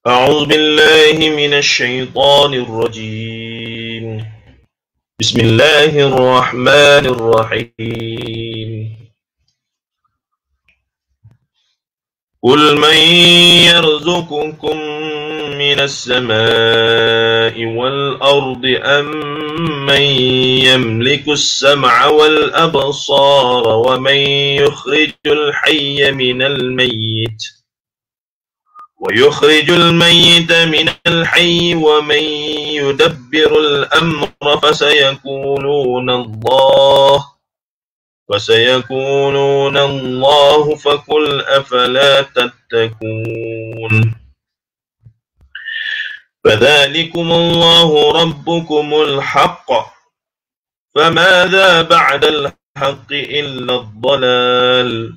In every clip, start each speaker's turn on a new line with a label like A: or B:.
A: أعوذ بالله من الشيطان الرجيم. بسم الله الرحمن الرحيم. قل من يرزقكم من السماء والأرض أم من يملك السمع والأبصار ومن يخرج الحي من الميت ويخرج الميت من الحي ومن يدبر الأمر فسيقولون الله فقل أفلا تتقون. فذلكم الله ربكم الحق فماذا بعد الحق إلا الضلال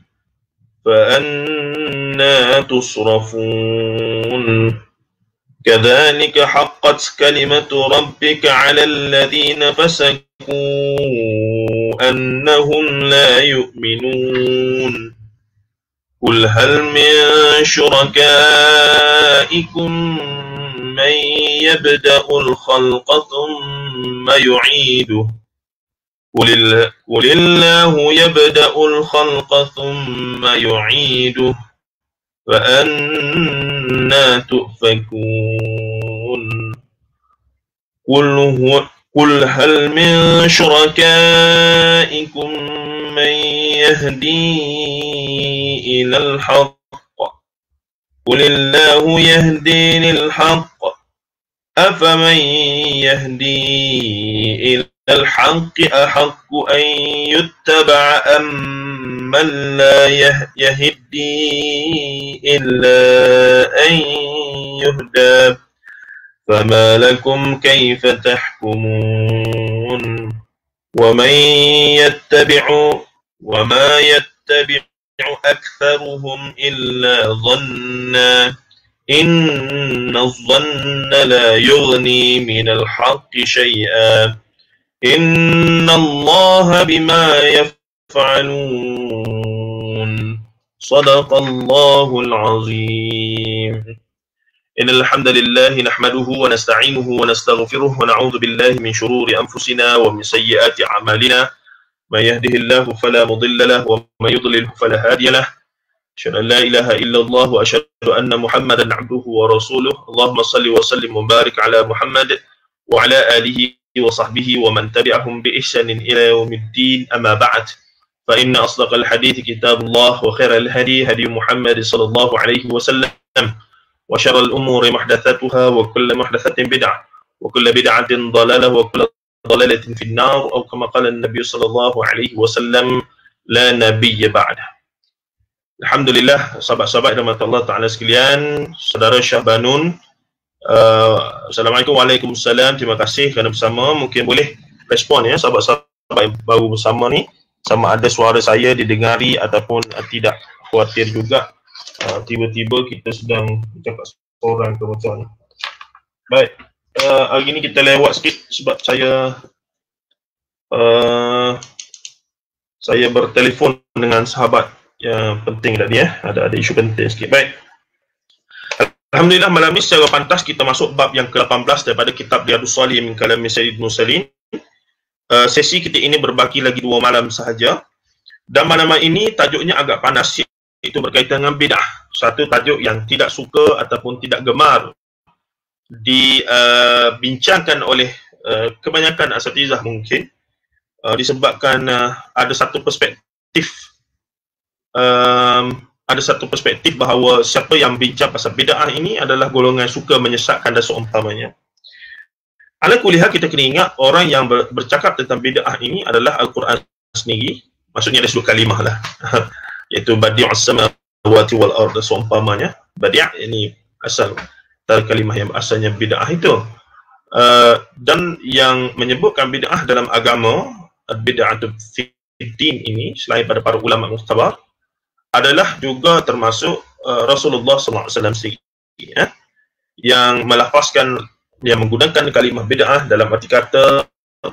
A: فأنى تصرفون. كذلك حقت كلمة ربك على الذين فسقوا أنهم لا يؤمنون. قل هل من شركائكم من يبدأ الخلق ثم يعيده قل الله يبدأ الخلق ثم يعيده فأنى تؤفكون. قل هل من شركائكم من يهدي إلى الحق قل الله يهدي للحق أفمن يهدي إلى الحق أحق أن يتبع أم من لا يهدي إلا أن يهدى فما لكم كيف تحكمون. وما يتبع أكثرهم إلا ظنا إن الظن لا يغني من الحق شيئا إن الله بما يفعلون. صدق الله العظيم. إن الحمد لله نحمده ونستعينه ونستغفره ونعوذ بالله من شرور أنفسنا ومن سيئات أعمالنا. من يهده الله فلا مضل له ومن يضلل فلا هادي له. أشهد أن لا إله إلا الله وأشهد أن محمدا عبده ورسوله. اللهم صل وسلم وبارك على محمد وعلى آله وصحبه ومن تبعهم بإحسان إلى يوم الدين. أما بعد، فإن أصدق الحديث كتاب الله وخير الهدي هدي محمد صلى الله عليه وسلم وشر الأمور محدثاتها وكل محدثة بدعة وكل بدعة ضلالة وكل ضلالة في النار أو كما قال النبي صلى الله عليه وسلم لا نبي بعده. Alhamdulillah, sahabat-sahabat dan Allah Ta'ala sekalian, saudara Syahbanun, Assalamualaikum, Waalaikumsalam. Terima kasih kerana bersama. Mungkin boleh respon ya sahabat-sahabat yang baru bersama ni, sama ada suara saya didengari ataupun tidak. Khawatir juga tiba-tiba kita sedang bercakap seorang ke macam ni. Baik, hari ni kita lewat sikit sebab saya bertelefon dengan sahabat yang penting tadi ya, ada isu penting sikit. Baik, Alhamdulillah, malam ni secara pantas kita masuk bab yang ke-18 daripada kitab Riyadhus Shalihin min Kalami Sayyidil Mursalin. Sesi kita ini berbaki lagi 2 malam sahaja, dan malam ini tajuknya agak panas, itu berkaitan dengan bid'ah. Satu tajuk yang tidak suka ataupun tidak gemar dibincangkan oleh kebanyakan asatizah mungkin, disebabkan ada satu perspektif bahawa siapa yang bincang pasal bid'ah ini adalah golongan suka menyesatkan dan seumpamanya. Ala kuliah kita kena ingat orang yang bercakap tentang bid'ah ini adalah Al-Quran sendiri. Maksudnya ada sebuah kalimah lah iaitu badi'us samawati wal ard, seumpamanya. Badi' ini asal kalimah yang asalnya bid'ah itu. Dan yang menyebutkan bid'ah dalam agama, bid'atu fiddin ini, selain pada para ulama mukhtabar, adalah juga termasuk Rasulullah SAW sendiri ya, yang melafazkan, yang menggunakan kalimah bid'ah dalam arti kata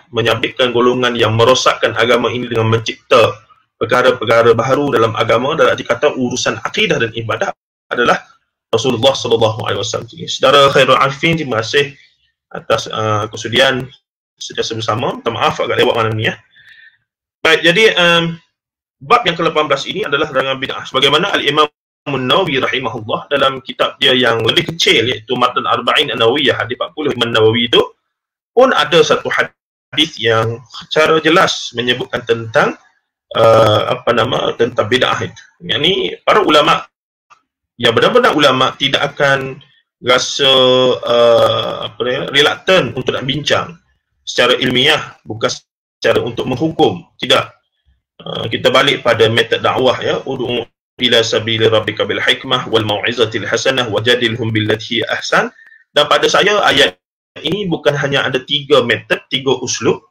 A: menyabitkan golongan yang merosakkan agama ini dengan mencipta perkara-perkara baru dalam agama. Dalam arti kata urusan akidah dan ibadah adalah Rasulullah sallallahu alaihi wasallam. Saudara Khairul Arifin, terima kasih atas kesudian sentiasa bersama. Minta maaf agak lewat malam ni ya. Baik, jadi bab yang ke-18 ini adalah larangan bid'ah. Sebagaimana Al-Imam An-Nawawi rahimahullah dalam kitab dia yang lebih kecil, iaitu Matan Arba'in An-Nawawiyah, hadis 40 Imam Nawawi itu pun ada satu hadis yang secara jelas menyebutkan tentang tentang bid'ah itu. Yang ni para ulama yang benar-benar ulama tidak akan rasa reluctant untuk nak bincang secara ilmiah, bukan secara untuk menghukum. Tidak. Kita balik pada metod dakwah ya, ud'u ila sabili rabbika bil hikmah wal mau'izatil hasanah wajadilhum billati ahsan. Dan pada saya ayat ini bukan hanya ada 3 metod, 3 uslub,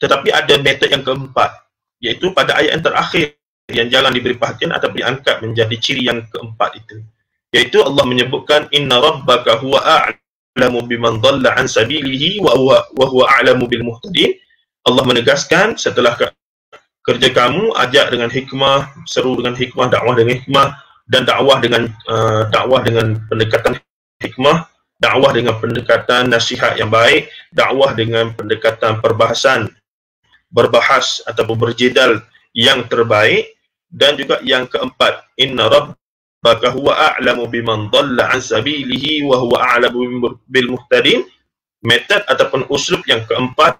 A: tetapi ada metod yang keempat, iaitu pada ayat yang terakhir yang jarang diberi perhatian atau diangkat menjadi ciri yang keempat itu, iaitu Allah menyebutkan inna rabbaka huwa a'lamu biman dhalla an sabilihi wa huwa a'lamu bil muhtadin. Allah menegaskan setelah kerja kamu ajak dengan hikmah, seru dengan hikmah, dakwah dengan hikmah, dan dakwah dengan pendekatan hikmah, dakwah dengan pendekatan nasihat yang baik, dakwah dengan pendekatan perbahasan, berbahas ataupun berjidal yang terbaik. Dan juga yang keempat, inna rabbaka huwa a'lamu biman dhalla an sabilihi wa huwa a'lamu bil muhtadin. Metod ataupun uslub yang keempat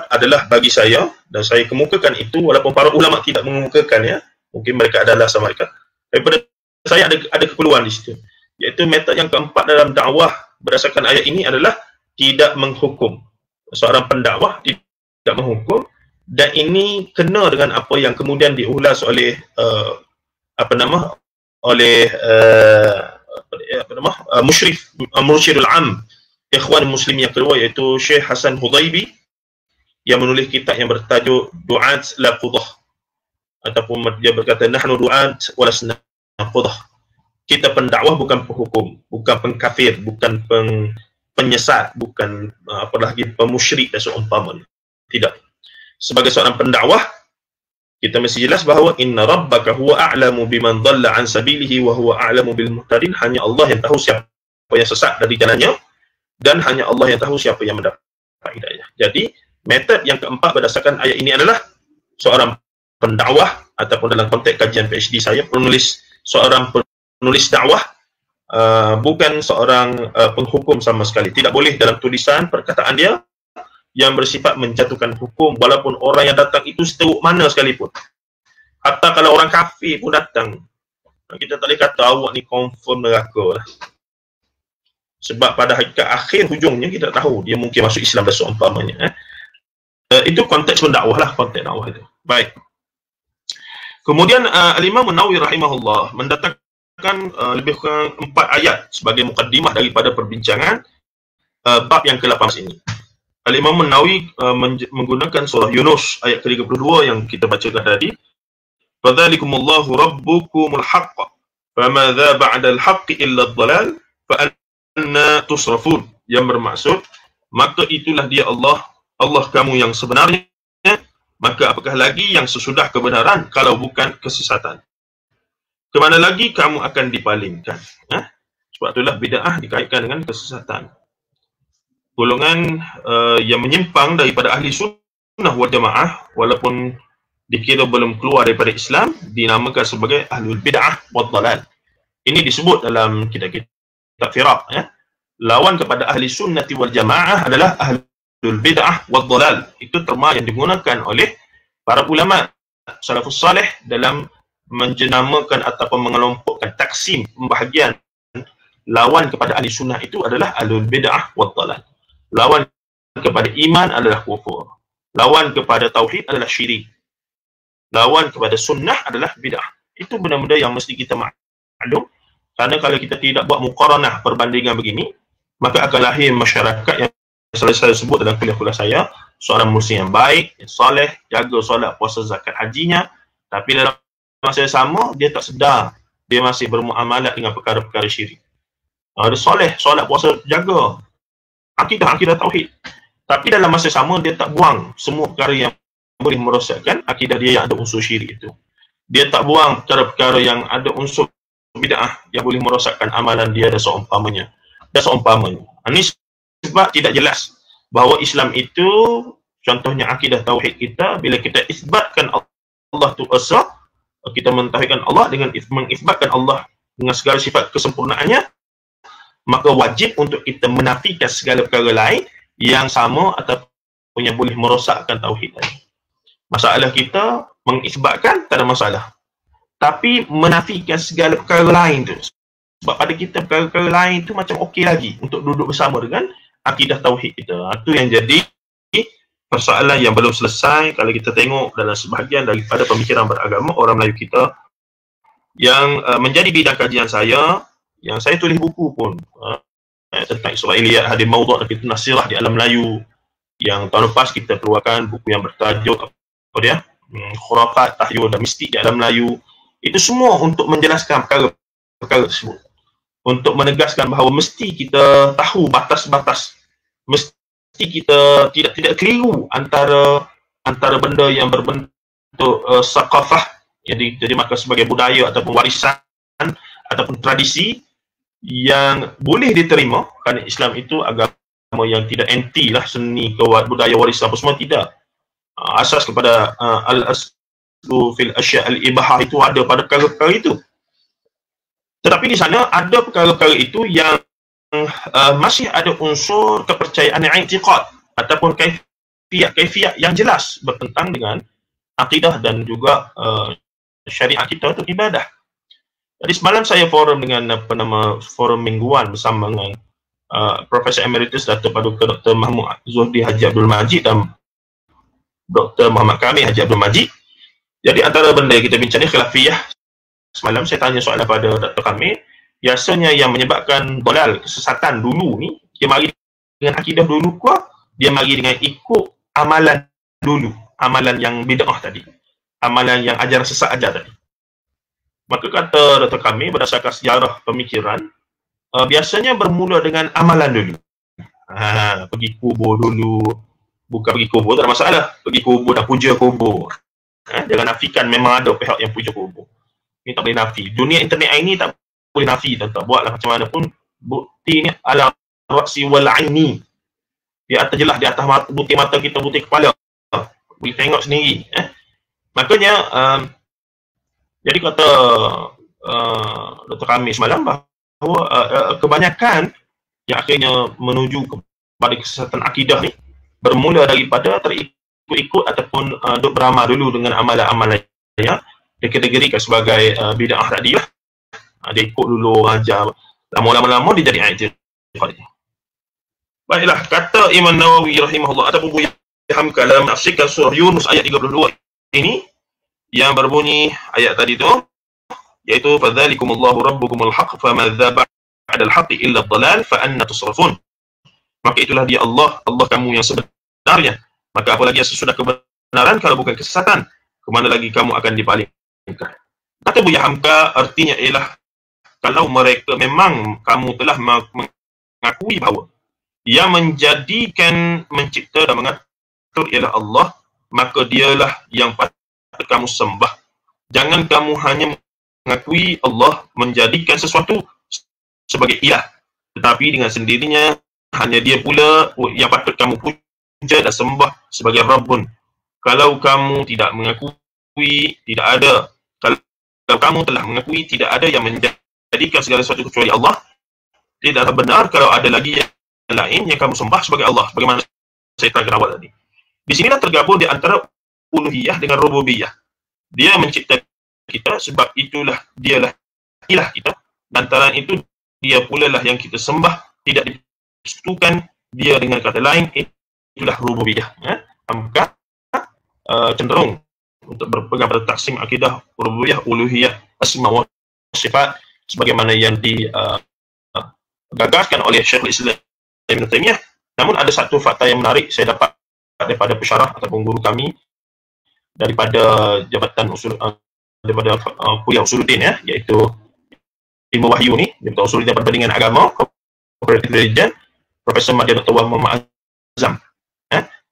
A: adalah bagi saya, dan saya kemukakan itu walaupun para ulama tidak mengemukakan ya, mungkin mereka ada alasan mereka, daripada saya ada keperluan di situ, iaitu metod yang keempat dalam dakwah berdasarkan ayat ini adalah tidak menghukum. Seorang pendakwah tidak menghukum. Dan ini kena dengan apa yang kemudian diulas oleh Mursyidul Am Ikhwan Muslim yang kedua, iaitu Syekh Hasan Hudaibi, yang menulis kitab yang bertajuk Du'at la Qudah, ataupun dia berkata nahnu du'at wa lasna qudah. Kita pendakwah bukan penghukum, bukan pengkafir, bukan penyesat, bukan apalagi pemusyrik dan seumpamanya. Tidak. Sebagai seorang pendakwah, kita mesti jelas bahawa inna rabbaka huwa a'lamu biman dhalla an sabilihi wa huwa a'lamu bil muhtadin. Hanya Allah yang tahu siapa yang sesat dari jalannya, dan hanya Allah yang tahu siapa yang mendapat hidayah. Jadi, metod yang keempat berdasarkan ayat ini adalah seorang pendakwah, ataupun dalam konteks kajian PhD saya, seorang penulis dakwah, bukan seorang penghukum sama sekali. Tidak boleh dalam tulisan perkataan dia yang bersifat menjatuhkan hukum, walaupun orang yang datang itu seteruk mana sekalipun. Hatta kalau orang kafir pun datang, kita tak boleh kata awak ni confirm neraka lah. Sebab pada hakikat akhir hujungnya kita tahu dia mungkin masuk Islam dan seumpamanya. Itu konteks pendakwah lah, konteks dakwah itu. Baik. Kemudian Al-Imam An-Nawawi rahimahullah mendatangkan lebih kurang 4 ayat sebagai mukaddimah daripada perbincangan bab yang ke-18 ini. Al-Imam An-Nawawi menggunakan surah Yunus ayat ke-32 yang kita bacakan tadi. Fadzalikumullahu rabbukumul haqq famadza ba'dal haqqi illa ad-dhalal fa anna tusrafun. Yang bermaksud, maka itulah dia Allah kamu yang sebenarnya, maka apakah lagi yang sesudah kebenaran kalau bukan kesesatan? Kemana lagi kamu akan dipalingkan? Sebab itulah bid'ah dikaitkan dengan kesesatan. Golongan yang menyimpang daripada ahli sunnah wal jamaah, walaupun dikira belum keluar daripada Islam, dinamakan sebagai ahlul bid'ah wad dhalal. Ini disebut dalam kitab firaq ya. Lawan kepada ahli sunnati wal jamaah adalah ahlul bid'ah wad dhalal. Itu terma yang digunakan oleh para ulama salafus salih dalam menjenamakan ataupun mengelompokkan taksim pembahagian lawan kepada ahli sunnah itu adalah ahlul bid'ah wad dhalal. Lawan kepada iman adalah kufur. Lawan kepada tauhid adalah syirik. Lawan kepada sunnah adalah bid'ah. Itu benda-benda yang mesti kita maklum. Karena kalau kita tidak buat muqaranah perbandingan begini, maka akan lahir masyarakat yang selalu saya sebut dalam kuliah-kuliah saya, seorang muslim yang baik, yang soleh, jaga solat, puasa, zakat, hajinya, tapi dalam masa yang sama dia tak sedar dia masih bermuamalat dengan perkara-perkara syirik. Dia soleh, solat, puasa, jaga akidah tauhid, tapi dalam masa sama dia tak buang semua perkara yang boleh merosakkan akidah dia yang ada unsur syirik itu. Dia tak buang perkara-perkara yang ada unsur bid'ah yang boleh merosakkan amalan dia dan seumpamanya. Ini sebab tidak jelas bahawa Islam itu, contohnya akidah tauhid kita, bila kita isbatkan Allah tu esa, kita mentauhidkan Allah dengan mengisbatkan Allah dengan segala sifat kesempurnaannya, maka wajib untuk kita menafikan segala perkara lain yang sama ataupun yang boleh merosakkan tauhid tadi. Masalah kita mengisbatkan tak ada masalah, tapi menafikan segala perkara lain tu, sebab pada kita perkara-perkara lain tu macam okey lagi untuk duduk bersama dengan akidah tauhid kita. Itu yang jadi persoalan yang belum selesai kalau kita tengok dalam sebahagian daripada pemikiran beragama orang Melayu kita yang menjadi bidang kajian saya, yang saya tulis buku pun tentang Israiliyat Hadis Maudhu' dan Fitnah Sirah di alam Melayu, yang tahun lepas kita keluarkan buku yang bertajuk apa dia? Khurafat, Tahyul dan Mistik di alam Melayu. Itu semua untuk menjelaskan perkara tersebut, untuk menegaskan bahawa mesti kita tahu batas-batas, mesti kita tidak keliru antara benda yang berbentuk saqafah, jadi maka sebagai budaya ataupun warisan ataupun tradisi yang boleh diterima, kerana Islam itu agama yang tidak anti lah seni, budaya, warisan apa semua, tidak. Asas kepada al-aslu fil asya' al-ibahah itu ada pada perkara-perkara itu. Tetapi di sana ada perkara-perkara itu yang masih ada unsur kepercayaan i'tiqad ataupun kaifiat yang jelas bertentang dengan akidah dan juga syariat kita untuk ibadah. Jadi semalam saya forum dengan forum mingguan bersama dengan Profesor Emeritus Datuk Paduka Dr. Mahmud Zuhdi Haji Abdul Majid dan Dr. Muhammad Kamil Haji Abdul Majid. Jadi antara benda yang kita bincang ni khilafiyah. Semalam saya tanya soalan pada Dr. Kamil, biasanya yang menyebabkan dolal, kesesatan dulu ni, dia mari dengan akidah dulu ke, dia mari dengan ikut amalan dulu, amalan yang bid'ah tadi, amalan yang ajaran sesat ajar tadi. Maka kata Dr. Kamil, berdasarkan sejarah pemikiran, biasanya bermula dengan amalan dulu. Pergi kubur dulu, bukan pergi kubur tak ada masalah, pergi kubur dan puja kubur. Jangan nafikan memang ada pihak yang puja kubur. Ini tak boleh nafi. Dunia internet ini tak boleh nafi, tak buatlah macam mana pun, bukti ni ala ra'si wal aini. Di atas jelas, di atas butir mata kita, butir kepala. Boleh tengok sendiri. Makanya jadi kata Dr. Kamil semalam bahawa kebanyakan yang akhirnya menuju kepada kesesatan akidah ni bermula daripada terikut-ikut ataupun duk beramal dulu dengan amalan-amalan yang dikategorikan sebagai bid'ah tadi lah. Dia ikut dulu orang ajar, lama-lama dia jadi i'tiqad. Baiklah, kata Imam Nawawi rahimahullah ataupun Buya Hamka dalam menafsirkan surah Yunus ayat 32 ini, yang berbunyi ayat tadi tu, iaitu fadzalikumullahu rabbukumul haqq famadza ba'dal haqqi illa ad-dhalal fa anna tusrafun. Maka itulah dia Allah kamu yang sebenarnya, maka apa lagi yang sesudah kebenaran kalau bukan kesesatan, kemana lagi kamu akan dipalingkan. Kata Buya Hamka, artinya ialah kalau mereka memang kamu telah mengakui bahawa yang menjadikan, mencipta dan mengatur ialah Allah, maka dialah yang patut kamu sembah. Jangan kamu hanya mengakui Allah menjadikan sesuatu sebagai ilah, tetapi dengan sendirinya hanya dia pula yang patut kamu puja dan sembah sebagai Rabbun. Kalau kamu tidak mengakui, tidak ada. Kalau kamu telah mengakui tidak ada yang menjadikan segala sesuatu kecuali Allah, tidaklah benar kalau ada lagi yang lain yang kamu sembah sebagai Allah, bagaimana saya terangkan awal tadi. Di sinilah tergabung di antara uluhiyah dengan rububiyah. Dia mencipta kita, sebab itulah dialah ilah kita. Lantaran itu dia pula lah yang kita sembah, tidak disekutukan dia dengan kata lain, itulah rububiyah. Maka cenderung untuk berpegang pada taksim akidah rububiyah, uluhiyah, asma wa sifat sebagaimana yang digagaskan oleh Syekhul Islam Ibn Taymiyah. Namun ada satu fakta yang menarik saya dapat daripada pensyarah ataupun guru kami daripada Jabatan Usul daripada Kuliah Usuluddin, iaitu Ilmu Wahyu ni, Jabatan Usuluddin Perbandingan Agama, Comparative Religion, Profesor Madya Dr. Muhammad Azam.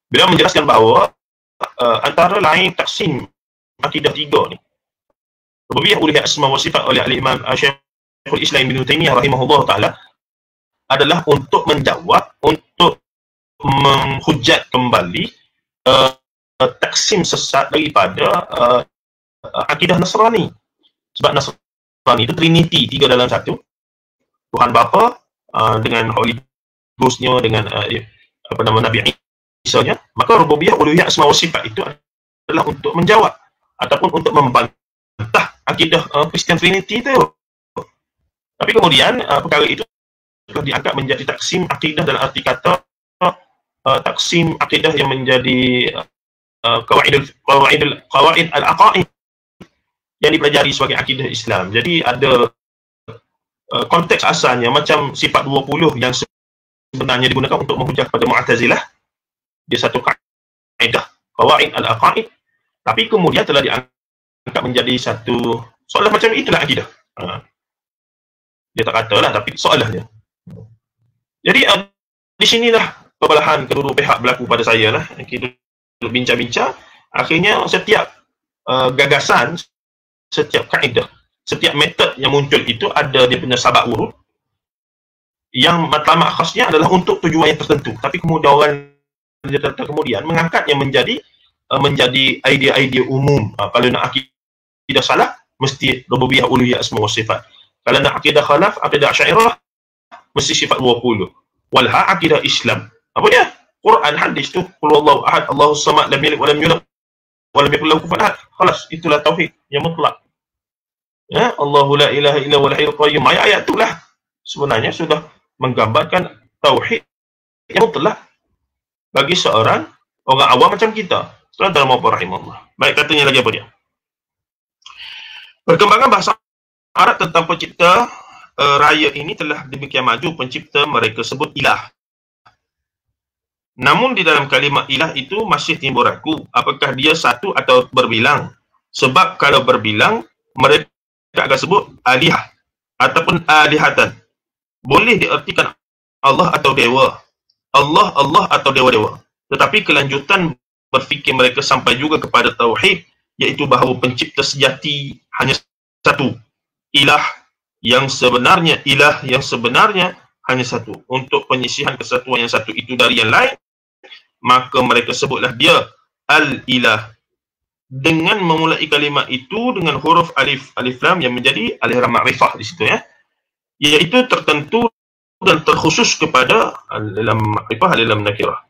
A: Beliau menjelaskan bahawa antara lain taksim akidah tiga ni, rububiyah, uluhiyah, asma wa sifat oleh Al-Imam Syekh Syekhul Islam Ibn Taimiyah rahimahullah ta'ala adalah untuk menjawab, untuk menghujat kembali taksim sesat daripada akidah Nasrani. Sebab Nasrani itu Trinity, 3 dalam 1. Tuhan Bapa dengan Holy Ghost-nya, dengan Nabi Isa-nya. Maka rububiyah, uluhiyah, asma wa sifat itu adalah untuk menjawab ataupun untuk membantah akidah Christian Trinity itu. Tapi kemudian perkara itu telah diangkat menjadi taksim akidah dalam arti kata taksim akidah yang menjadi qawaid al-aqaid yang dipelajari sebagai akidah Islam. Jadi ada konteks asalnya macam sifat 20 yang sebenarnya digunakan untuk menghujah pada Mu'tazilah. Dia satu kaedah qawaid al-aqaid, tapi kemudian telah diangkat menjadi satu soalan macam itulah akidah. Dia tak katalah, tapi soalannya. Jadi di sinilah perbelahan kedua pihak berlaku pada saya lah. Kita bincang-bincang, akhirnya setiap gagasan, setiap kaedah, setiap metod yang muncul itu ada dia punya sabab urut yang matlamat khasnya adalah untuk tujuan yang tertentu. Tapi kemudian orang kemudian mengangkatnya menjadi idea-idea umum. Kalau nak akidah salah, mesti rububiyah, uluhiyah, asma wa sifat. Kalau nak akidah khalaf, akidah Asy'ariyah, mesti sifat 20. Walha akidah Islam. Apa dia? Quran, hadis tu. Qul huwallahu ahad, Allahus samad, lam yalid wa lam yulad wa lam yakul lahu kufuwan ahad. Khalas, itulah tauhid yang mutlak. Ya, Allahu la ilaha illa huwal hayyul qayyum. Ayat itulah sebenarnya sudah menggambarkan tauhid yang mutlak bagi seorang orang awam macam kita. Tuan-tuan dan puan rahimahullah. Baik, katanya lagi apa dia? Perkembangan bahasa Arab tentang pencipta raya ini telah demikian maju, pencipta mereka sebut ilah. Namun di dalam kalimat ilah itu masih timbul ragu, apakah dia satu atau berbilang? Sebab kalau berbilang, mereka akan sebut alihah ataupun alihatan. Boleh diartikan Allah atau dewa. Allah atau dewa-dewa. Tetapi kelanjutan berfikir mereka sampai juga kepada tauhid, iaitu bahawa pencipta sejati hanya satu. Ilah yang sebenarnya hanya satu. Untuk penyisihan kesatuan yang satu itu dari yang lain, maka mereka sebutlah dia al-ilah. Dengan memulai kalimat itu dengan huruf alif lam yang menjadi alif lam ma'rifah di situ, ya, iaitu tertentu dan terkhusus kepada alif lam ma'rifah, alif lam nakirah.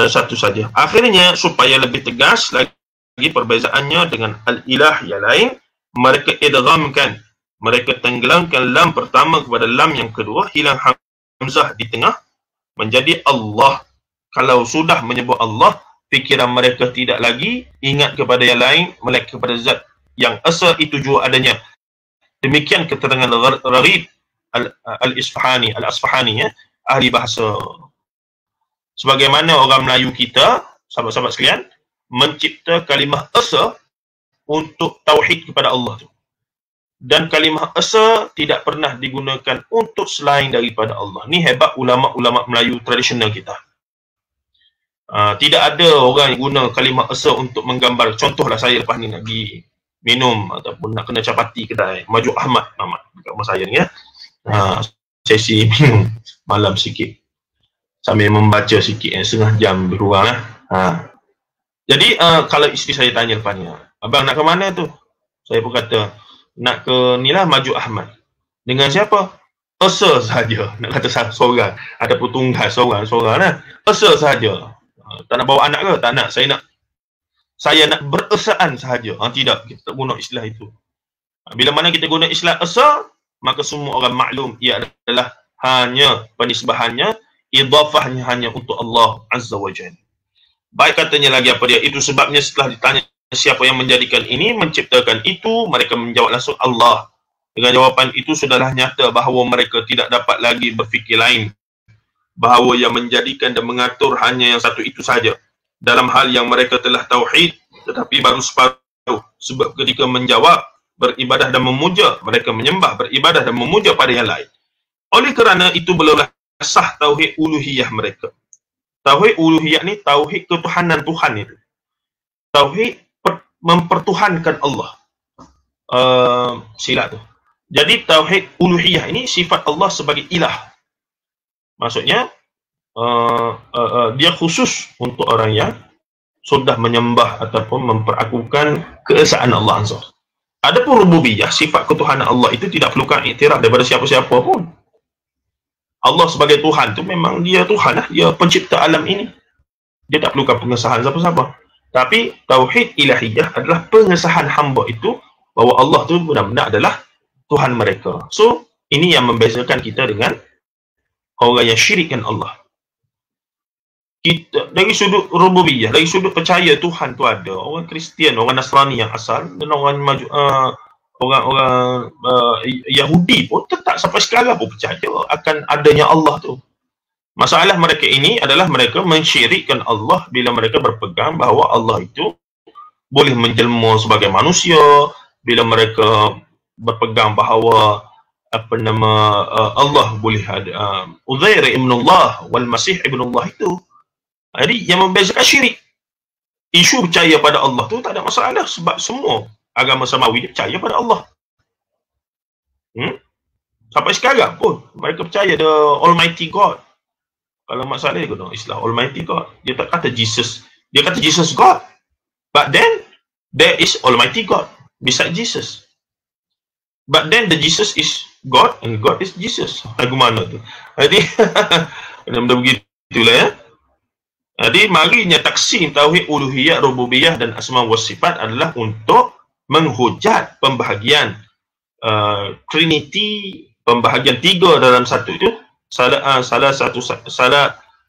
A: Satu saja. Akhirnya supaya lebih tegas lagi perbezaannya dengan al-ilah yang lain, mereka idghamkan, mereka tenggelamkan lam pertama kepada lam yang kedua, hilang hamzah di tengah, menjadi Allah. Kalau sudah menyebut Allah, fikiran mereka tidak lagi ingat kepada yang lain, melainkan kepada zat yang asal itu juga adanya. Demikian keterangan Gharib al-Asfahani, ya, ahli bahasa. Sebagaimana orang Melayu kita, sahabat-sahabat sekalian, mencipta kalimah asal untuk tauhid kepada Allah tu. Dan kalimah asa tidak pernah digunakan untuk selain daripada Allah. Ni hebat ulama-ulama Melayu tradisional kita. Tidak ada orang yang guna kalimah asa untuk menggambar. Contohlah saya lepas ni nak pergi minum ataupun nak kena capati kedai Maju Ahmad dekat rumah saya ni, ya. Sesi minum malam sikit sambil membaca sikit, setengah jam lebih kurang, Jadi kalau isteri saya tanya lepas ni, abang nak ke mana tu? Saya pun kata nak ke ni lah, Maju Ahmad. Dengan siapa? Asa sahaja. Nak kata seorang, ataupun tunggal seorang lah. Asa sahaja. Tak nak bawa anak ke? Tak nak. Saya nak berasaan sahaja. Tidak, kita tak guna istilah itu. Bila mana kita guna istilah asa, maka semua orang maklum ia adalah hanya penisbahannya, idafahnya hanya untuk Allah Azza wa Jalla. Baik, katanya lagi apa dia? Itu sebabnya setelah ditanya siapa yang menjadikan ini, menciptakan itu, mereka menjawab langsung Allah. Dengan jawapan itu sudahlah nyata bahawa mereka tidak dapat lagi berfikir lain, bahawa yang menjadikan dan mengatur hanya yang satu itu saja. Dalam hal yang mereka telah tauhid, tetapi baru separuh. Sebab ketika menjawab, beribadah dan memuja, mereka menyembah, beribadah dan memuja pada yang lain. Oleh kerana itu belumlah sah tauhid uluhiyah mereka. Tauhid uluhiyah ni tauhid ketuhanan Tuhan itu. Tauhid mempertuhankan Allah. Silap tu. Jadi tauhid uluhiyah ini sifat Allah sebagai ilah. Maksudnya dia khusus untuk orang yang sudah menyembah ataupun memperakukan keesaan Allah Azza. Adapun rububiyah, sifat ketuhanan Allah itu tidak perlukan iktiraf daripada siapa-siapa pun. Allah sebagai Tuhan tu memang dia Tuhan lah, dia pencipta alam ini. Dia tak perlukan pengesahan siapa-siapa. Tapi tauhid ilahiyah adalah pengesahan hamba itu bahawa Allah tu benar-benar adalah Tuhan mereka. So, ini yang membezakan kita dengan orang yang syirikkan Allah. Kita dari sudut rububiyah, dari sudut percaya Tuhan tu ada, orang Kristian, orang Nasrani yang asal dan orang Yahudi pun tetap sampai sekarang pun percaya akan adanya Allah tu. Masalah mereka ini adalah mereka mensyirikkan Allah bila mereka berpegang bahawa Allah itu boleh menjelma sebagai manusia, bila mereka berpegang bahawa Allah boleh ada Uzair ibnullah wal Masih ibnullah itu. Jadi yang membezakan syirik, isu percaya pada Allah tu tak ada masalah sebab semua agama samawi percaya pada Allah. Sampai sekarang pun mereka percaya the Almighty God. Kalau masalah dia guna istilah Almighty God, dia tak kata Jesus, dia kata Jesus God. But then there is Almighty God beside Jesus. But then the Jesus is God and God is Jesus. Lagu mana tu? Jadi benda-benda begitulah ya. Jadi marinya taksim tauhid uluhiyah, rububiyah dan asma wa sifat adalah untuk menghujat pembahagian Trinity, pembahagian tiga dalam satu itu, salah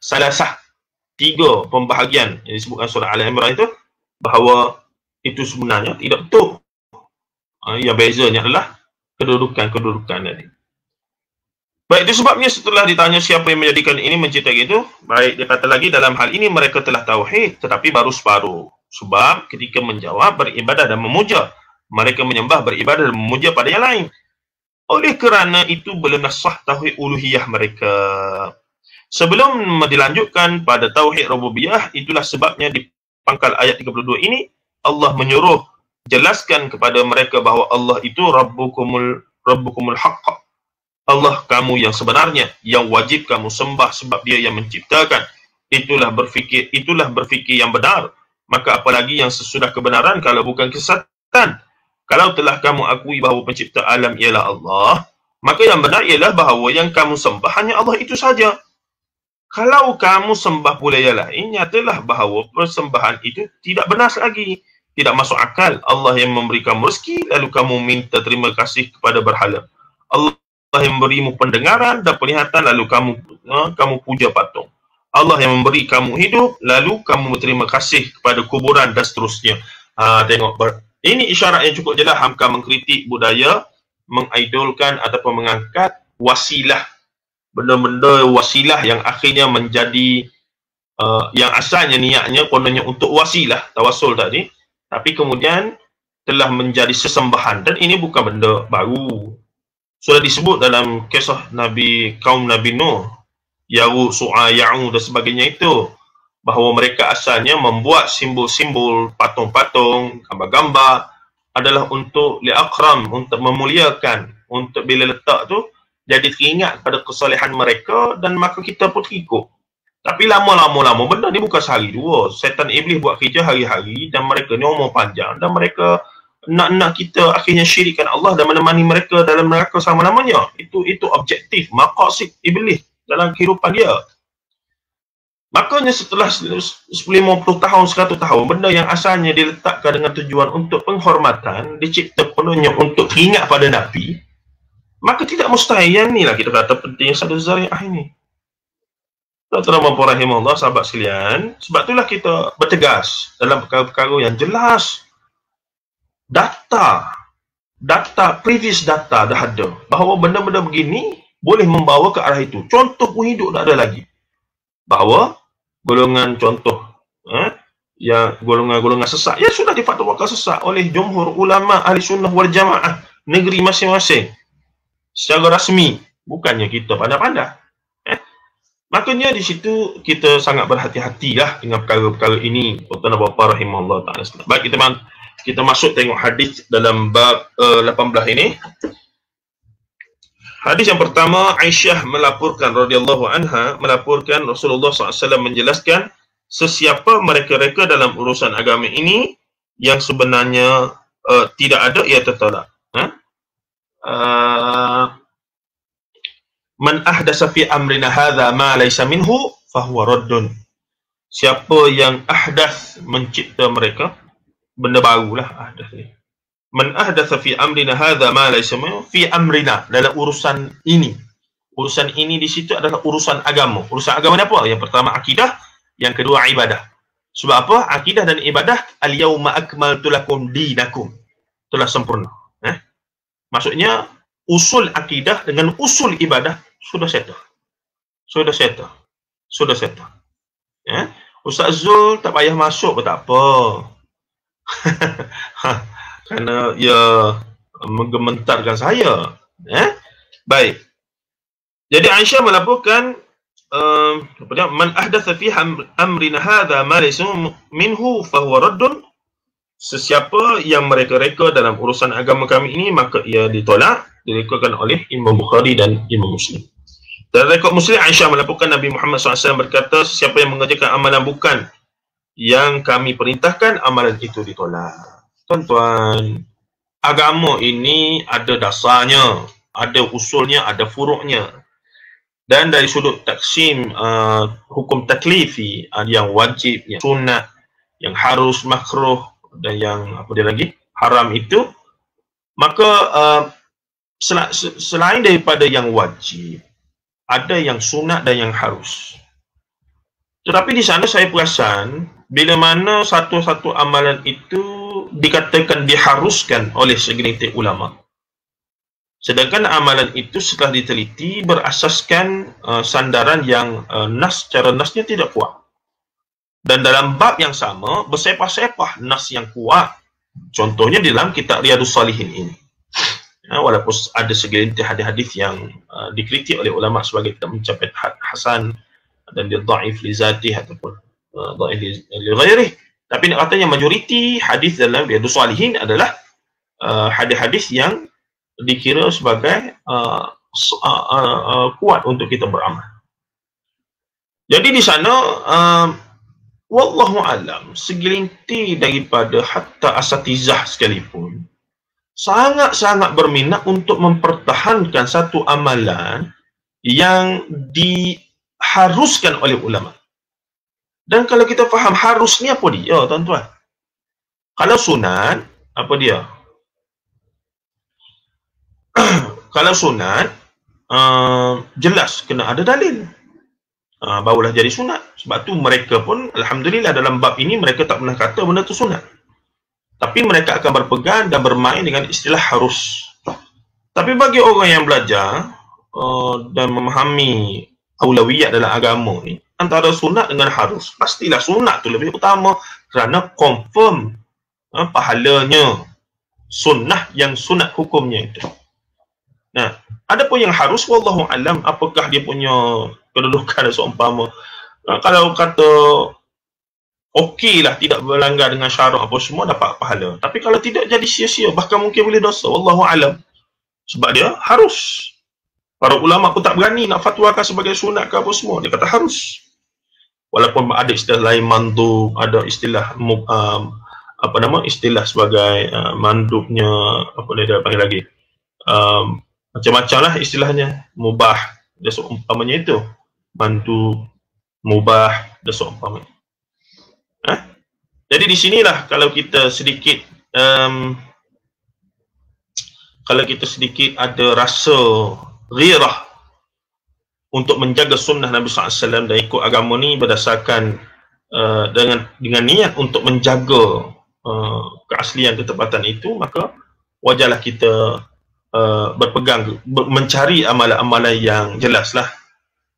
A: sah tiga pembahagian yang disebutkan surah Al-Imran itu, bahawa itu sebenarnya tidak betul. Yang bezanya adalah kedudukan tadi. Baik, itu sebabnya setelah ditanya siapa yang menjadikan ini menciptakan itu, baik, dia kata lagi dalam hal ini mereka telah tauhid tetapi baru separuh. Sebab ketika menjawab, beribadah dan memuja, mereka menyembah, beribadah dan memuja pada yang lain. Oleh kerana itu belum sah tauhid uluhiyah mereka. Sebelum dilanjutkan pada tauhid rububiyah, itulah sebabnya di pangkal ayat 32 ini Allah menyuruh jelaskan kepada mereka bahawa Allah itu Rabbukumul haqq. Allah kamu yang sebenarnya, yang wajib kamu sembah sebab dia yang menciptakan. Itulah berfikir yang benar. Maka apalagi yang sesudah kebenaran kalau bukan kesesatan. Kalau telah kamu akui bahawa pencipta alam ialah Allah, maka yang benar ialah bahawa yang kamu sembah hanya Allah itu saja. Kalau kamu sembah pula yang lain, nyatalah bahawa persembahan itu tidak benar lagi. Tidak masuk akal. Allah yang memberi kamu rezeki, lalu kamu minta terima kasih kepada berhala. Allah yang memberimu pendengaran dan penglihatan, lalu kamu puja patung. Allah yang memberi kamu hidup, lalu kamu berterima kasih kepada kuburan dan seterusnya. Tengok, ini isyarat yang cukup jelas hamka mengkritik budaya, mengidolkan ataupun mengangkat wasilah, benda-benda wasilah yang akhirnya menjadi yang asalnya niatnya kononnya untuk wasilah, tawasul tadi, tapi kemudian telah menjadi sesembahan. Dan ini bukan benda baru. Sudah disebut dalam kisah kaum Nabi Nuh, Ya'u, Su'a, Ya'u dan sebagainya itu, bahawa mereka asalnya membuat simbol-simbol, patung-patung, gambar-gambar adalah untuk li'akram, untuk memuliakan, untuk bila letak tu jadi teringat pada kesalehan mereka dan maka kita pun terikut. Tapi lama-lama benda ni bukan sehari dua. Setan iblis buat kerja hari-hari dan mereka ni umur panjang dan mereka nak kita akhirnya syirikkan Allah dan menemani mereka dalam neraka selama-lamanya. Itu objektif, maqasid iblis dalam kehidupan dia. Makanya setelah 50 tahun, 100 tahun, benda yang asalnya diletakkan dengan tujuan untuk penghormatan, dicipta penuhnya untuk teringat pada Nabi, maka tidak mustahil. Inilah kita kata penting satu zariah ini. Tuan-tuan dan rahimahullah, sahabat sekalian, sebab itulah kita bertegas dalam perkara-perkara yang jelas. Data, previous data dah ada bahawa benda-benda begini boleh membawa ke arah itu. Contoh pun hidup tak ada lagi. Bahawa golongan contoh yang golongan sesat yang sudah difatwakan sesat oleh jumhur ulama ahli sunnah wal jamaah negeri masing-masing secara rasmi, bukannya kita pandai-pandai. Makanya di situ kita sangat berhati-hatilah dengan perkara-perkara ini. Tuan-tuan dan puan-puan rahimahullah ta'ala. Baik, kita masuk tengok hadis dalam bab 18 ini. Hadis yang pertama, Aisyah melaporkan radhiyallahu anha melaporkan Rasulullah SAW menjelaskan sesiapa mereka-mereka dalam urusan agama ini yang sebenarnya tidak ada, ia tertolak. Man ahdasa fi amrina hadza ma laysa minhu fahuwa raddun. Siapa yang ahdas, mencipta mereka, benda barulah ahdas ni. Man ahdatsa fi amrina hadza ma laysa minhu fi amrina, dalam urusan ini. Urusan ini di situ adalah urusan agama. Urusan agama ni apa? Yang pertama akidah, yang kedua ibadah. Sebab apa? Akidah dan ibadah, al-yauma akmaltu lakum dinakum. Telah sempurna. Maksudnya usul akidah dengan usul ibadah sudah settle. Sudah settle. Sudah settle. Ustaz Zul tak payah masuk pun tak apa. Kerana ia menggementarkan saya. Baik. Jadi Aisyah melaporkan man ahdatsa fi amrina hadza ma laysa minhu fahuwa raddun. Sesiapa yang mereka-reka dalam urusan agama kami ini, maka ia ditolak, direkakan oleh Imam Bukhari dan Imam Muslim. Dalam rekod Muslim, Aisyah melaporkan Nabi Muhammad SAW berkata, sesiapa yang mengerjakan amalan bukan yang kami perintahkan, amalan itu ditolak. Tuan-tuan, agama ini ada dasarnya, ada usulnya, ada furuknya. Dan dari sudut taksim hukum taklifi, yang wajib, yang sunat, yang harus, makruh, dan yang apa dia lagi, haram itu, maka selain daripada yang wajib, ada yang sunat dan yang harus. Tetapi di sana saya perasan, bila mana satu-satu amalan itu dikatakan diharuskan oleh segelintir ulama, sedangkan amalan itu setelah diteliti berasaskan sandaran yang cara nasnya tidak kuat. Dan dalam bab yang sama, bersepah-sepah nas yang kuat. Contohnya dalam kitab Riyadhus Shalihin ini. Walaupun ada segelintir hadis-hadis yang dikritik oleh ulama sebagai tidak mencapai had hasan dan dia dhaif li zatih ataupun dhaif li ghairih. Tapi nak katanya majoriti hadis dalam Riyadhus Shalihin adalah hadis-hadis yang dikira sebagai kuat untuk kita beramal. Jadi di sana wallahu alam, segelintir daripada hatta asatizah sekalipun sangat-sangat berminat untuk mempertahankan satu amalan yang diharuskan oleh ulama. Dan kalau kita faham harus ni apa dia, tuan-tuan? Kalau sunat, apa dia? Kalau sunat, jelas kena ada dalil. Barulah jadi sunat. Sebab tu mereka pun, alhamdulillah dalam bab ini mereka tak pernah kata benda tu sunat. Tapi mereka akan berpegang dan bermain dengan istilah harus. Tapi bagi orang yang belajar dan memahami aulawiyat dalam agama ni, antara sunat dengan harus, pastilah sunat tu lebih utama kerana confirm pahalanya sunnah yang sunat hukumnya itu. Nah, ada pun yang harus, wallahu alam, apakah dia punya kedudukan seumpama. Kalau kata okeylah, tidak berlanggar dengan syarak apa semua, dapat pahala. Tapi kalau tidak, jadi sia-sia, bahkan mungkin boleh dosa, wallahu alam. Sebab dia harus. Para ulama pun tak berani nak fatwakan sebagai sunat ke apa semua, dia kata harus. Walaupun ada istilah lain mandub, ada istilah istilah sebagai mandubnya, apa dia panggil lagi, macam-macam lah istilahnya. Mubah, dia seumpamanya itu. Mandub, mubah, dia seumpamanya. Jadi di sinilah kalau kita sedikit ada rasa ghirah untuk menjaga sunnah Nabi SAW dan ikut agama ni berdasarkan dengan niat untuk menjaga keaslian ketepatan itu, maka wajarlah kita berpegang, mencari amalan-amalan yang jelas lah.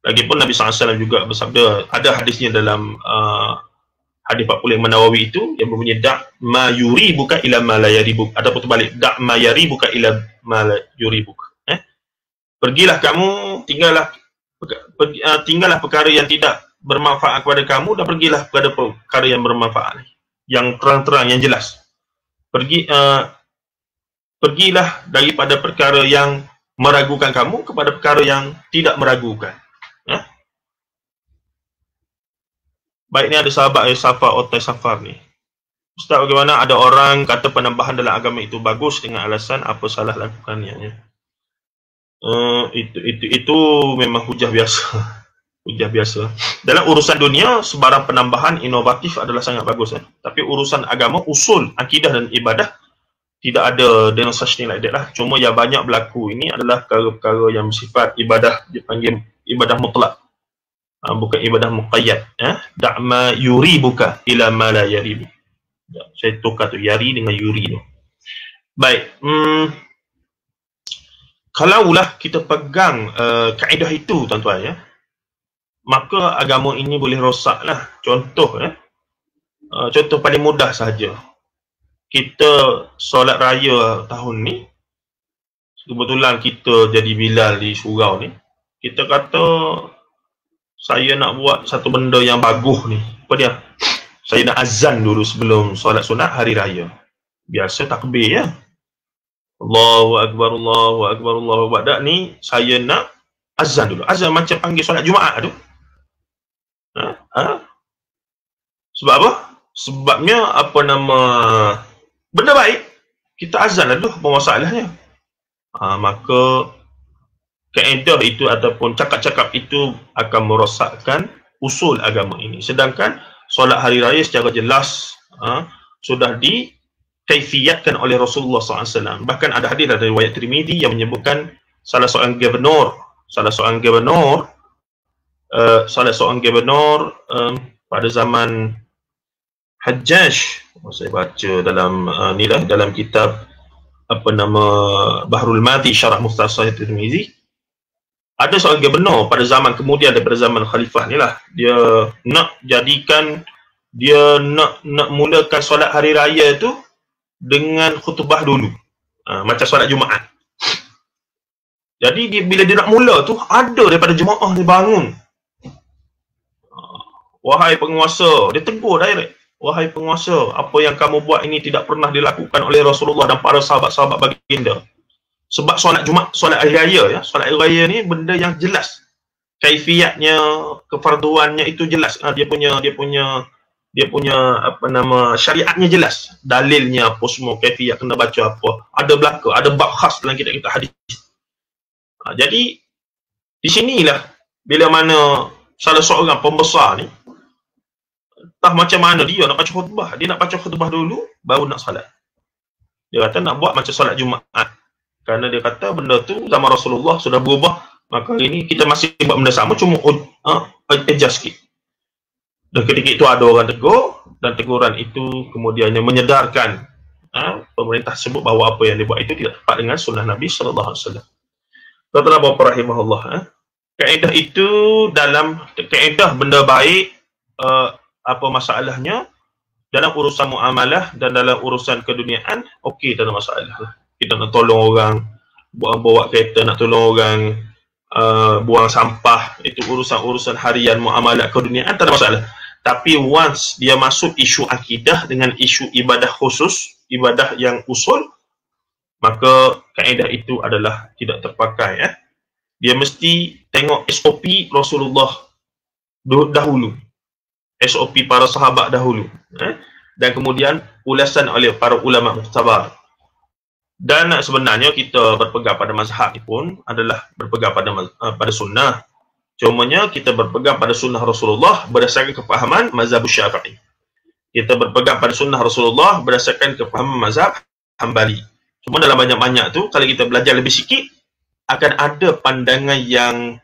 A: Lagipun Nabi SAW juga bersabda, ada hadisnya dalam hadis 40 Nawawi itu yang berbunyi da' ma yuribuka ila ma la yaribuk. Ada pun terbalik, da' ma yaribuka ila ma la yuribuk. Pergilah kamu, tinggallah perkara yang tidak bermanfaat kepada kamu dan pergilah kepada perkara yang bermanfaat, yang terang-terang, yang jelas. Pergilah daripada perkara yang meragukan kamu kepada perkara yang tidak meragukan. Baik, ni ada sahabat Safar Otai Safar ni. Ustaz, bagaimana ada orang kata penambahan dalam agama itu bagus dengan alasan apa salah lakukannya? Itu memang hujah biasa. Hujah biasa. Dalam urusan dunia, sebarang penambahan inovatif adalah sangat bagus. Tapi urusan agama, usul, akidah dan ibadah, tidak ada dengan such thing like that lah. Cuma yang banyak berlaku ini adalah perkara-perkara yang bersifat ibadah, dipanggil ibadah mutlak. Bukan ibadah muqayyad. Da'ma yuribuka ila ma la yaribu. Saya tukar tu, yari dengan yuri tu. Baik. Kalaulah kita pegang kaedah itu, tuan-tuan, ya, maka agama ini boleh rosak lah. Contoh, contoh paling mudah sahaja. Kita solat raya tahun ni, kebetulan kita jadi Bilal di surau ni, kita kata saya nak buat satu benda yang bagus ni. Apa dia? Saya nak azan dulu sebelum solat sunat hari raya. Biasa takbir, ya. Allahu Akbar, Allahu Akbar, Allahu Akbar. Tak, ni saya nak azan dulu. Azan macam panggil solat Jumaat tu. Sebab apa? Sebabnya apa nama, benda baik. Kita azan lah dulu, apa masalahnya? Maka kaedah itu ataupun cakap-cakap itu akan merosakkan usul agama ini. Sedangkan solat hari raya secara jelas sudah dikaifiyatkan oleh Rasulullah SAW. Bahkan ada hadis dari riwayat Tirmizi yang menyebutkan salah seorang gubernur pada zaman Hajjaj, saya baca dalam dalam kitab apa nama Bahrul Madi Syarah Mukhtasar Tirmizi, ada seorang gubernur pada zaman kemudian daripada zaman khalifah ni lah, dia nak jadikan, dia nak mulakan solat hari raya tu dengan khutbah dulu, macam solat Jumaat. Jadi bila dia nak mula tu, ada daripada jemaah dia bangun, wahai penguasa, dia tegur direct, wahai penguasa, apa yang kamu buat ini tidak pernah dilakukan oleh Rasulullah dan para sahabat-sahabat baginda. Sebab solat Jumaat, solat hari raya, ya, solat hari raya ni benda yang jelas, kaifiatnya, kefarduannya itu jelas. Dia punya apa nama, syariatnya jelas, dalilnya apa semua, kaifiat kena baca apa, ada belaka, ada bab khas dalam kitab-kitab hadis. Jadi di sinilah bila mana salah seorang pembesar ni, entah macam mana dia nak baca khutbah, dia nak baca khutbah dulu baru nak salat. Dia kata nak buat macam solat Jumaat, kerana dia kata benda tu zaman Rasulullah sudah berubah, maka hari ni kita masih buat benda sama, cuma adjust sikit. Dan ketika itu ada orang tegur, dan teguran itu kemudiannya menyedarkan pemerintah sebut bahawa apa yang dia buat itu tidak tepat dengan sunnah Nabi SAW. Tuan-tuan dan puan rahimahullah, kaedah itu dalam kaedah benda baik, apa masalahnya dalam urusan muamalah dan dalam urusan keduniaan, okey, tak ada masalah. Kita nak tolong orang, bawa kereta, nak tolong orang buang sampah, itu urusan-urusan harian muamalah keduniaan, tak ada masalah. Tapi once dia masuk isu akidah dengan isu ibadah khusus, ibadah yang usul, maka kaedah itu adalah tidak terpakai. Dia mesti tengok SOP Rasulullah dahulu, SOP para sahabat dahulu, dan kemudian ulasan oleh para ulama muktabar. Dan sebenarnya kita berpegang pada mazhab pun adalah berpegang pada sunnah. Cumanya kita berpegang pada sunnah Rasulullah berdasarkan kefahaman mazhab Syafi'i. Kita berpegang pada sunnah Rasulullah berdasarkan kefahaman mazhab Hambali. Cuma dalam banyak-banyak tu, kalau kita belajar lebih sikit, akan ada pandangan yang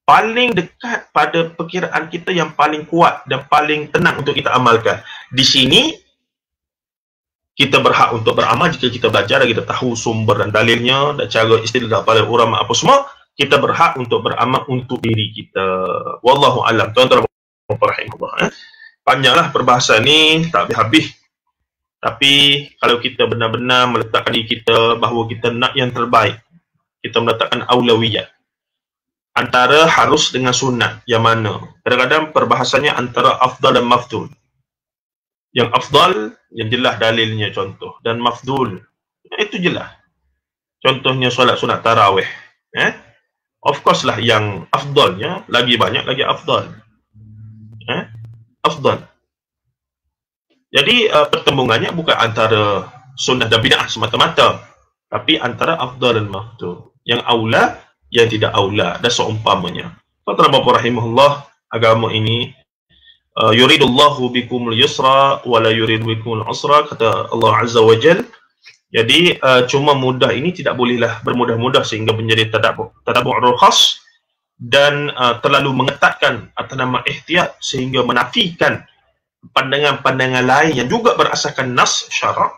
A: paling dekat pada perkiraan kita, yang paling kuat dan paling tenang untuk kita amalkan. Di sini kita berhak untuk beramal jika kita belajar dan kita tahu sumber dan dalilnya dan cara istidlal para ulama apa semua. Kita berhak untuk beramal untuk diri kita. Wallahu alam. Tuan-tuan dan puan rahimahullah. Panjanglah perbahasan ni, tak habis-habis. Tapi kalau kita benar-benar meletakkan diri kita bahawa kita nak yang terbaik, kita meletakkan aulawiyat antara harus dengan sunat, yang mana kadang-kadang perbahasannya antara afdal dan mafdul. Yang afdal, yang jelas dalilnya contoh, dan mafdul, itu jelas. Contohnya solat sunat tarawih. Of course lah yang afdalnya, lagi banyak lagi afdal. Afdal. Jadi pertembungannya bukan antara sunnah dan bid'ah semata-mata, tapi antara afdal dan mafdul. Yang aula, yang tidak aula, dan seumpamanya. Kata Bapak rahimahullah, agama ini yuridullahu bikumul yusra wa la yuridu bikumul usra, kata Allah Azza wa Jal. Jadi cuma mudah ini tidak bolehlah bermudah-mudah sehingga menjadi tadabu'ur khas, dan terlalu mengetatkan atas nama ihtiyat sehingga menafikan pandangan-pandangan lain yang juga berasaskan nas syarak,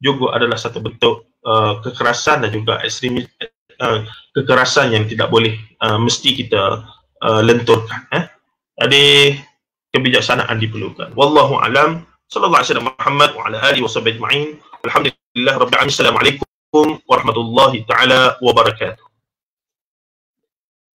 A: juga adalah satu bentuk kekerasan dan juga ekstremis, kekerasan yang tidak boleh mesti kita lenturkan. Jadi kebijaksanaan diperlukan. Wallahu a'lam. Sallallahu alaihi wasallam Muhammad wa ala alihi washabbihi ajma'in. Alhamdulillah rabbil alamin. Assalamualaikum warahmatullahi taala wabarakatuh.